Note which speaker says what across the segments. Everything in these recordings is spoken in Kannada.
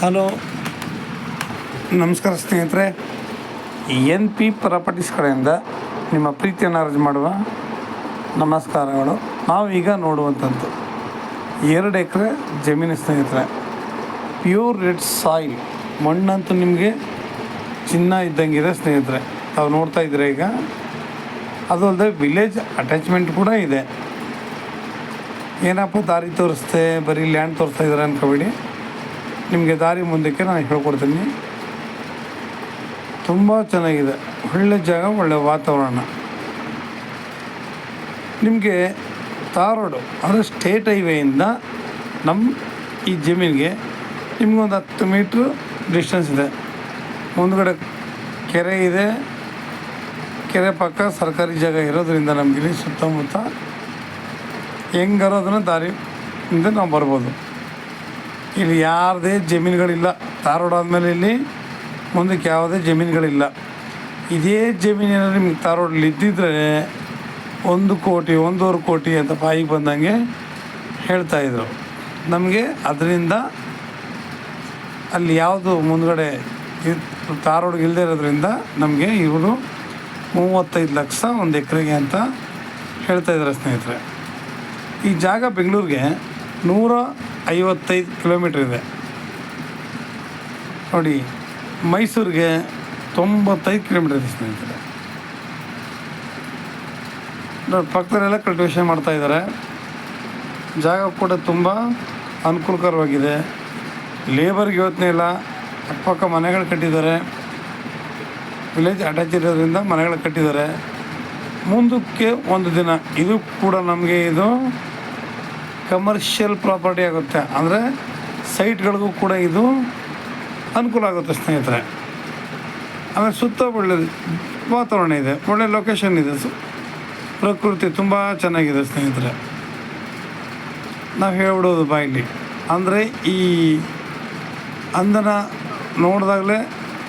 Speaker 1: ಹಲೋ, ನಮಸ್ಕಾರ ಸ್ನೇಹಿತರೆ. NP ಪ್ರಾಪರ್ಟೀಸ್ ಕಡೆಯಿಂದ ನಿಮ್ಮ ಪ್ರೀತಿಯನ್ನು ಅರ್ಜಿ ಮಾಡುವ ನಮಸ್ಕಾರಗಳು. ನಾವೀಗ ನೋಡುವಂಥದ್ದು 2 ಎಕರೆ ಜಮೀನು ಸ್ನೇಹಿತರೆ. ಪ್ಯೂರ್ ರೆಡ್ ಸಾಯಿಲ್, ಮಣ್ಣಂತೂ ನಿಮಗೆ ಚಿನ್ನ ಇದ್ದಂಗಿದೆ ಸ್ನೇಹಿತರೆ. ತಾವು ನೋಡ್ತಾ ಇದ್ದೀರ ಈಗ. ಅದು ಅಲ್ಲದೆ ವಿಲೇಜ್ ಅಟ್ಯಾಚ್ಮೆಂಟ್ ಕೂಡ ಇದೆ. ಏನಪ್ಪ ದಾರಿ ತೋರಿಸ್ತೆ, ಬರೀ ಲ್ಯಾಂಡ್ ತೋರಿಸ್ತಾ ಇದ್ದಾರೆ ಅಂದ್ಕೋಬೇಡಿ. ನಿಮಗೆ ದಾರಿ ಮುಂದಕ್ಕೆ ನಾನು ಹೇಳ್ಕೊಡ್ತೀನಿ. ತುಂಬ ಚೆನ್ನಾಗಿದೆ, ಒಳ್ಳೆ ಜಾಗ, ಒಳ್ಳೆ ವಾತಾವರಣ. ನಿಮಗೆ ರೋಡು ಅಂದರೆ ಸ್ಟೇಟ್ ಹೈವೇಯಿಂದ ನಮ್ಮ ಈ ಜಮೀನಿಗೆ ನಿಮಗೊಂದು 10 ಮೀಟ್ರ್ ಡಿಸ್ಟೆನ್ಸ್ ಇದೆ. ಮುಂದುಗಡೆ ಕೆರೆ ಇದೆ. ಕೆರೆ ಪಕ್ಕ ಸರ್ಕಾರಿ ಜಾಗ ಇರೋದ್ರಿಂದ ನಮಗಿಲ್ಲಿ ಸುತ್ತಮುತ್ತ ಹೆಂಗಾರೋದನ್ನು ದಾರಿಯಿಂದ ನಾವು ಬರ್ಬೋದು. ಇಲ್ಲಿ ಯಾವುದೇ ಜಮೀನುಗಳಿಲ್ಲ. ರೋಡ್ ಆದಮೇಲೆ ಇಲ್ಲಿ ಮುಂದಕ್ಕೆ ಯಾವುದೇ ಜಮೀನುಗಳಿಲ್ಲ. ಇದೇ ಜಮೀನಿನಲ್ಲಿ ನಿಮ್ಗೆ ರೋಡಲ್ಲಿ ಇದ್ದಿದ್ದರೆ 1 ಕೋಟಿ 1.5 ಕೋಟಿ ಅಂತ ಬಾಯಿಗೆ ಬಂದಂಗೆ ಹೇಳ್ತಾಯಿದ್ರು. ನಮಗೆ ಅದರಿಂದ ಅಲ್ಲಿ ಯಾವುದು ಮುಂದುಗಡೆ ರೋಡ್ ಇಲ್ಲದೆ ಇರೋದ್ರಿಂದ ನಮಗೆ ಇವರು 35 ಲಕ್ಷ 1 ಎಕರೆಗೆ ಅಂತ ಹೇಳ್ತಾಯಿದ್ದಾರೆ ಸ್ನೇಹಿತರೆ. ಈ ಜಾಗ ಬೆಂಗಳೂರಿಗೆ 155 ಕಿಲೋಮೀಟ್ರ್ ಇದೆ ನೋಡಿ. ಮೈಸೂರಿಗೆ 95 ಕಿಲೋಮೀಟ್ರ್ ಇದೆ ಸ್ನೇಹಿತರೆ. ನೋಡಿ, ಪಕ್ಕದಲ್ಲೆಲ್ಲ ಕಲ್ಟಿವೇಷನ್ ಮಾಡ್ತಾಯಿದ್ದಾರೆ. ಜಾಗ ಕೂಡ ತುಂಬ ಅನುಕೂಲಕರವಾಗಿದೆ. ಲೇಬರ್ಗೆ ಯೋಚನೆ ಇಲ್ಲ. ಅಕ್ಕಪಕ್ಕ ಮನೆಗಳು ಕಟ್ಟಿದ್ದಾರೆ. ವಿಲೇಜ್ ಅಟ್ಯಾಚ್ ಇರೋದ್ರಿಂದ ಮನೆಗಳು ಕಟ್ಟಿದ್ದಾರೆ. ಮುಂದಕ್ಕೆ ಒಂದು ದಿನ ಇದು ಕೂಡ ನಮಗೆ ಇದು ಕಮರ್ಷಿಯಲ್ ಪ್ರಾಪರ್ಟಿ ಆಗುತ್ತೆ. ಅಂದರೆ ಸೈಟ್ಗಳಿಗೂ ಕೂಡ ಇದು ಅನುಕೂಲ ಆಗುತ್ತೆ ಸ್ನೇಹಿತರೆ. ಆಮೇಲೆ ಸುತ್ತ ಒಳ್ಳೆ ವಾತಾವರಣ ಇದೆ, ಒಳ್ಳೆ ಲೊಕೇಶನ್ ಇದೆ, ಪ್ರಕೃತಿ ತುಂಬ ಚೆನ್ನಾಗಿದೆ ಸ್ನೇಹಿತರೆ. ನಾವು ಹೇಳ್ಬಿಡೋದು ಬಾಯಲ್ಲಿ. ಅಂದರೆ ಈ ಅಂದನ ನೋಡಿದಾಗಲೇ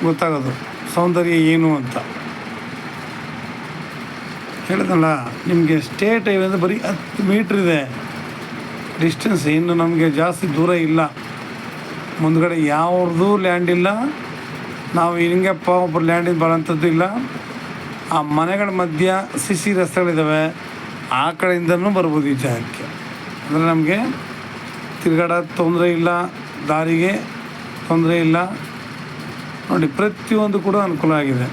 Speaker 1: ಗೊತ್ತಾಗೋದು ಸೌಂದರ್ಯ ಏನು ಅಂತ. ಹೇಳಿದ್ನಲ್ಲ, ನಿಮಗೆ ಸ್ಟೇಟ್ ಹೈವೇ ಅಂದರೆ ಬರೀ 10 ಮೀಟ್ರ್ ಇದೆ ಡಿಸ್ಟೆನ್ಸ್. ಇನ್ನು ನಮಗೆ ಜಾಸ್ತಿ ದೂರ ಇಲ್ಲ. ಮುಂದ್ಗಡೆ ಯಾವ್ದು ಲ್ಯಾಂಡ್ ಇಲ್ಲ. ನಾವು ಹಿಂಗಪ್ಪ ಒಬ್ಬರು ಲ್ಯಾಂಡಿಂದ ಬರೋಂಥದ್ದು ಇಲ್ಲ. ಆ ಮನೆಗಳ ಮಧ್ಯ ಸಿಸಿ ರಸ್ತೆಗಳಿದ್ದಾವೆ. ಆ ಕಡೆಯಿಂದನೂ ಬರ್ಬೋದು ಈ ಜಾಗಕ್ಕೆ. ಅಂದರೆ ನಮಗೆ ತಿರುಗಾಡೋದು ತೊಂದರೆ ಇಲ್ಲ, ದಾರಿಗೆ ತೊಂದರೆ ಇಲ್ಲ. ನೋಡಿ, ಪ್ರತಿಯೊಂದು ಕೂಡ ಅನುಕೂಲ ಆಗಿದೆ.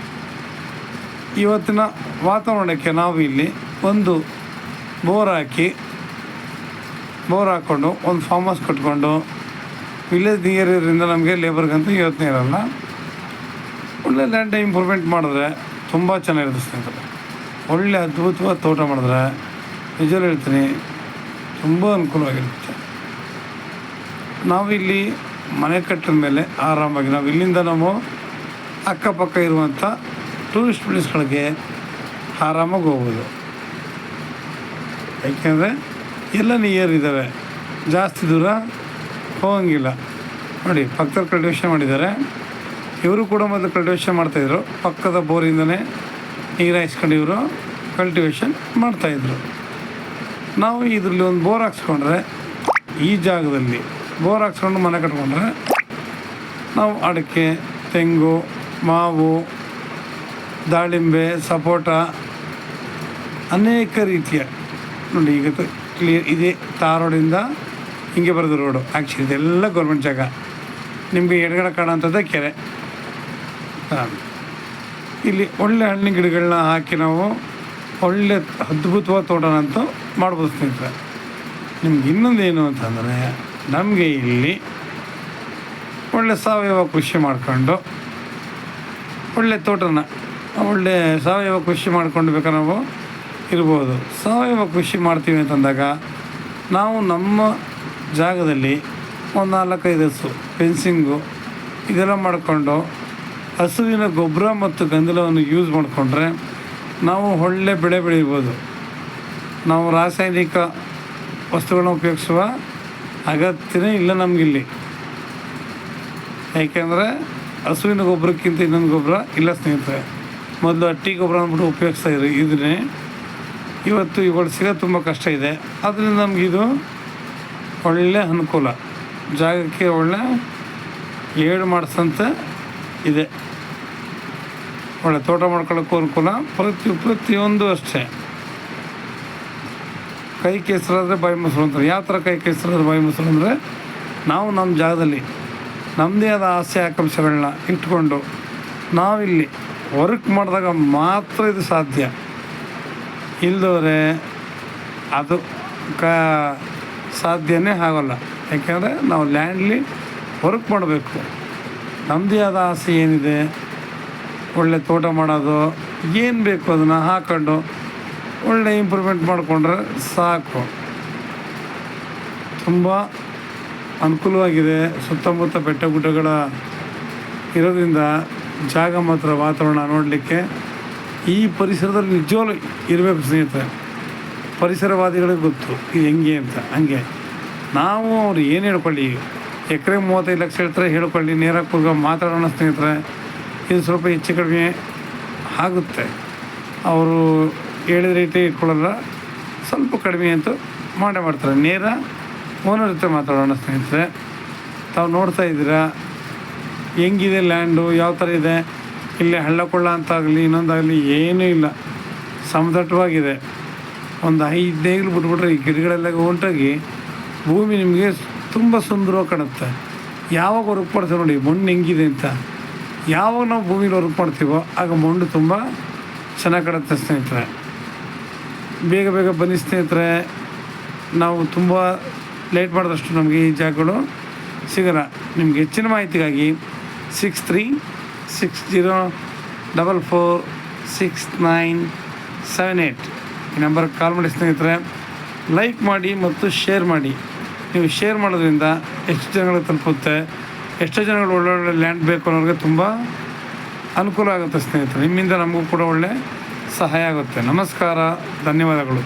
Speaker 1: ಇವತ್ತಿನ ವಾತಾವರಣಕ್ಕೆ ನಾವು ಇಲ್ಲಿ ಒಂದು ಬೋರ್ ಹಾಕ್ಕೊಂಡು ಒಂದು ಫಾರ್ಮ್ ಹೌಸ್ ಕಟ್ಕೊಂಡು ವಿಲೇಜ್ ನಿಯರ್ ಇರೋದ್ರಿಂದ ನಮಗೆ ಲೇಬರ್ಗಂತೂ ಯೋಚನೆ ಇರೋಲ್ಲ. ಒಳ್ಳೆ ಲ್ಯಾಂಡ್ ಇಂಪ್ರೂವ್ಮೆಂಟ್ ಮಾಡಿದ್ರೆ ತುಂಬ ಚೆನ್ನಾಗಿರುತ್ತೆ ಸ್ನೇಹಿತರೆ. ಒಳ್ಳೆ ಅದ್ಭುತವಾದ ತೋಟ ಮಾಡಿದ್ರೆ ನಿಜವೂ ಹೇಳ್ತೀನಿ ತುಂಬ ಅನುಕೂಲವಾಗಿರುತ್ತೆ. ನಾವಿಲ್ಲಿ ಮನೆ ಕಟ್ಟಿದ ಮೇಲೆ ಆರಾಮಾಗಿ ನಾವು ಇಲ್ಲಿಂದ ನಾವು ಅಕ್ಕಪಕ್ಕ ಇರುವಂಥ ಟೂರಿಸ್ಟ್ ಪ್ಲೇಸ್ಗಳಿಗೆ ಆರಾಮಾಗಿ ಹೋಗ್ಬೋದು. ಯಾಕೆಂದರೆ ಎಲ್ಲ ನಿಯರ್ ಇದ್ದಾವೆ, ಜಾಸ್ತಿ ದೂರ ಹೋಗಂಗಿಲ್ಲ. ನೋಡಿ, ಪಕ್ಕದಲ್ಲಿ ಕಲ್ಟಿವೇಷನ್ ಮಾಡಿದ್ದಾರೆ. ಇವರು ಕೂಡ ಮೊದಲು ಕಲ್ಟಿವೇಷನ್ ಮಾಡ್ತಾಯಿದ್ರು. ಪಕ್ಕದ ಬೋರಿಂದನೇ ನೀರು ಹಾಯಿಸ್ಕೊಂಡು ಇವರು ಕಲ್ಟಿವೇಷನ್ ಮಾಡ್ತಾಯಿದ್ರು. ನಾವು ಇದರಲ್ಲಿ ಒಂದು ಬೋರ್ ಹಾಕ್ಸ್ಕೊಂಡ್ರೆ, ಈ ಜಾಗದಲ್ಲಿ ಬೋರ್ ಹಾಕ್ಸ್ಕೊಂಡು ಮನೆ ಕಟ್ಕೊಂಡ್ರೆ ನಾವು ಅಡಿಕೆ, ತೆಂಗು, ಮಾವು, ದಾಳಿಂಬೆ, ಸಪೋಟ, ಅನೇಕ ರೀತಿಯ ನೋಡಿ. ಈಗ ಕ್ಲಿಯರ್ ಇದೇ ರೋಡಿಂದ ಹಿಂಗೆ ಬರೋದು ರೋಡು. ಆ್ಯಕ್ಚುಲಿ ಇದೆಲ್ಲ ಗೌರ್ಮೆಂಟ್ ಜಾಗ. ನಿಮಗೆ ಎಡಗಡೆ ಕಾಣೋಂಥದ್ದೇ ಕೆರೆ. ಇಲ್ಲಿ ಒಳ್ಳೆ ಹಣ್ಣಿನ ಗಿಡಗಳನ್ನ ಹಾಕಿ ನಾವು ಒಳ್ಳೆ ಅದ್ಭುತವಾದ ತೋಟನಂತೂ ಮಾಡ್ಬೋದು ಸ್ನೇಹಿತರೆ. ನಿಮ್ಗೆ ಇನ್ನೊಂದೇನು ಅಂತಂದರೆ, ನಮಗೆ ಇಲ್ಲಿ ಒಳ್ಳೆ ಸಾವಯವ ಕೃಷಿ ಮಾಡ್ಕೊಂಡು ಒಳ್ಳೆ ತೋಟನ ಒಳ್ಳೆ ಸಾವಯವ ಕೃಷಿ ಮಾಡ್ಕೊಂಡು ಬೇಕಾದ್ರೆ ನಾವು ಇರ್ಬೋದು. ಸಾವಯವ ಕೃಷಿ ಮಾಡ್ತೀವಿ ಅಂತಂದಾಗ ನಾವು ನಮ್ಮ ಜಾಗದಲ್ಲಿ ಒಂದು 4-5 ಹಸು ಫೆನ್ಸಿಂಗು ಇದೆಲ್ಲ ಮಾಡಿಕೊಂಡು ಹಸುವಿನ ಗೊಬ್ಬರ ಮತ್ತು ಗಂಧಲವನ್ನು ಯೂಸ್ ಮಾಡಿಕೊಂಡ್ರೆ ನಾವು ಒಳ್ಳೆ ಬೆಳೆ ಬೆಳೀಬೋದು. ನಾವು ರಾಸಾಯನಿಕ ವಸ್ತುಗಳನ್ನ ಉಪಯೋಗಿಸುವ ಅಗತ್ಯನೇ ಇಲ್ಲ ನಮಗಿಲ್ಲಿ. ಯಾಕೆಂದರೆ ಹಸುವಿನ ಗೊಬ್ಬರಕ್ಕಿಂತ ಇನ್ನೊಂದು ಗೊಬ್ಬರ ಇಲ್ಲ ಸ್ನೇಹಿತರೆ. ಮೊದಲು ಹಟ್ಟಿ ಗೊಬ್ಬರ ಅಂದ್ಬಿಟ್ಟು ಉಪಯೋಗಿಸ್ತಾಯಿದ್ರು. ಇದನ್ನೇ ಇವತ್ತು ಇವುಗಳು ಸಿಗೋದು ತುಂಬ ಕಷ್ಟ ಇದೆ. ಅದರಿಂದ ನಮಗಿದು ಒಳ್ಳೆ ಅನುಕೂಲ. ಜಾಗಕ್ಕೆ ಒಳ್ಳೆ 7 ಮಾಡಿಸಂತ ಇದೆ. ಒಳ್ಳೆ ತೋಟ ಮಾಡ್ಕೊಳ್ಳೋಕ್ಕೂ ಅನುಕೂಲ. ಪ್ರತಿಯೊಂದು ಅಷ್ಟೇ. ಕೈ ಕೆಸರಾದರೆ ಬಾಯಿ ಮೊಸರು ಅಂತಾರೆ. ಯಾವ ಥರ ಕೈ ಕೆಸರಾದ್ರೆ ಬಾಯಿ ಮೊಸರು ಅಂದರೆ, ನಾವು ನಮ್ಮ ಜಾಗದಲ್ಲಿ ನಮ್ಮದೇ ಆದ ಆಸೆ ಆಕಾಂಕ್ಷೆಗಳನ್ನ ಇಟ್ಕೊಂಡು ನಾವಿಲ್ಲಿ ವರ್ಕ್ ಮಾಡಿದಾಗ ಮಾತ್ರ ಇದು ಸಾಧ್ಯ. ಇಲ್ಲದವ್ರೆ ಅದು ಸಾಧ್ಯನೇ ಆಗೋಲ್ಲ. ಯಾಕೆಂದರೆ ನಾವು ಲ್ಯಾಂಡ್ಲಿ ವರ್ಕ್ ಮಾಡಬೇಕು. ನಮ್ಮದೇ ಆದ ಆಸೆ ಏನಿದೆ, ಒಳ್ಳೆ ತೋಟ ಮಾಡೋದು, ಏನು ಬೇಕು ಅದನ್ನು ಹಾಕ್ಕೊಂಡು ಒಳ್ಳೆ ಇಂಪ್ರೂವ್ಮೆಂಟ್ ಮಾಡಿಕೊಂಡ್ರೆ ಸಾಕು. ತುಂಬ ಅನುಕೂಲವಾಗಿದೆ. ಸುತ್ತಮುತ್ತ ಬೆಟ್ಟ ಗುಡ್ಡಗಳ ಇರೋದ್ರಿಂದ ಜಾಗ ಮಾತ್ರ ವಾತಾವರಣ ನೋಡಲಿಕ್ಕೆ ಈ ಪರಿಸರದಲ್ಲಿ ನಿಜವಾಗ್ಲೂ ಇರಬೇಕು ಸ್ನೇಹಿತರೆ. ಪರಿಸರವಾದಿಗಳಿಗೆ ಗೊತ್ತು ಇದು ಹೆಂಗೆ ಅಂತ. ಹಂಗೆ ನಾವು ಅವ್ರು ಏನು ಹೇಳ್ಕೊಳ್ಳಿ, ಎಕರೆ 35 ಲಕ್ಷ ಹೇಳ್ತಾರೆ ಹೇಳ್ಕೊಳ್ಳಿ, ನೇರಾಗಿ ಕೂರ್ಗ ಮಾತಾಡೋಣ ಸ್ನೇಹಿತರೆ. ಇದು ಸ್ವಲ್ಪ ಹೆಚ್ಚು ಕಡಿಮೆ ಆಗುತ್ತೆ. ಅವರು ಹೇಳಿದ ರೇಟೇ ಇಟ್ಕೊಳ್ಳಲ್ಲ, ಸ್ವಲ್ಪ ಕಡಿಮೆ ಅಂತೂ ಮಾಡೇ ಮಾಡ್ತಾರೆ. ನೇರ ಓನರ್ ಜೊತೆ ಮಾತಾಡೋಣ ಸ್ನೇಹಿತರೆ. ತಾವು ನೋಡ್ತಾ ಇದ್ದೀರಾ ಹೆಂಗಿದೆ ಲ್ಯಾಂಡು, ಯಾವ ಥರ ಇದೆ. ಇಲ್ಲಿ ಹಳ್ಳ ಕೊಳ್ಳ ಅಂತಾಗಲಿ ಇನ್ನೊಂದಾಗಲಿ ಏನೂ ಇಲ್ಲ, ಸಮತಟ್ಟವಾಗಿದೆ. ಒಂದು 5 ನೇಗಿಲು ಬಿಟ್ಬಿಟ್ರೆ ಈ ಗಿಡಗಳೆಲ್ಲ ಹೊಂಟಾಗಿ ಭೂಮಿ ನಿಮಗೆ ತುಂಬ ಸುಂದರವಾಗಿ ಕಾಣುತ್ತೆ. ಯಾವಾಗ ವರ್ಕ್ ಮಾಡ್ತೀವಿ ನೋಡಿ ಮಣ್ಣು ಹೆಂಗಿದೆ ಅಂತ. ಯಾವಾಗ ನಾವು ಭೂಮಿಲಿ ವರ್ಕ್ ಮಾಡ್ತೀವೋ ಆಗ ಮಣ್ಣು ತುಂಬ ಚೆನ್ನಾಗಿ ಕಾಣುತ್ತೆ ಸ್ನೇಹಿತರೆ. ಬೇಗ ಬನ್ನಿ ಸ್ನೇಹಿತರೆ. ನಾವು ತುಂಬ ಲೇಟ್ ಮಾಡಿದಷ್ಟು ನಮಗೆ ಈ ಜಾಗಗಳು ಸಿಗಲ್ಲ. ನಿಮ್ಗೆ ಹೆಚ್ಚಿನ ಮಾಹಿತಿಗಾಗಿ 6360446978 ಈ ನಂಬರ್ಗೆ ಕಾಲ್ ಮಾಡಿ ಸ್ನೇಹಿತರೆ. ಲೈಕ್ ಮಾಡಿ ಮತ್ತು ಶೇರ್ ಮಾಡಿ. ನೀವು ಶೇರ್ ಮಾಡೋದ್ರಿಂದ ಎಷ್ಟು ಜನಗಳಿಗೆ ತಲುಪುತ್ತೆ, ಎಷ್ಟೋ ಜನಗಳು ಒಳ್ಳೊಳ್ಳೆ ಲ್ಯಾಂಡ್ ಬೇಕು ಅನ್ನೋರಿಗೆ ತುಂಬ ಅನುಕೂಲ ಆಗುತ್ತೆ ಸ್ನೇಹಿತರೆ. ನಿಮ್ಮಿಂದ ನಮಗೂ ಕೂಡ ಒಳ್ಳೆ ಸಹಾಯ ಆಗುತ್ತೆ. ನಮಸ್ಕಾರ, ಧನ್ಯವಾದಗಳು.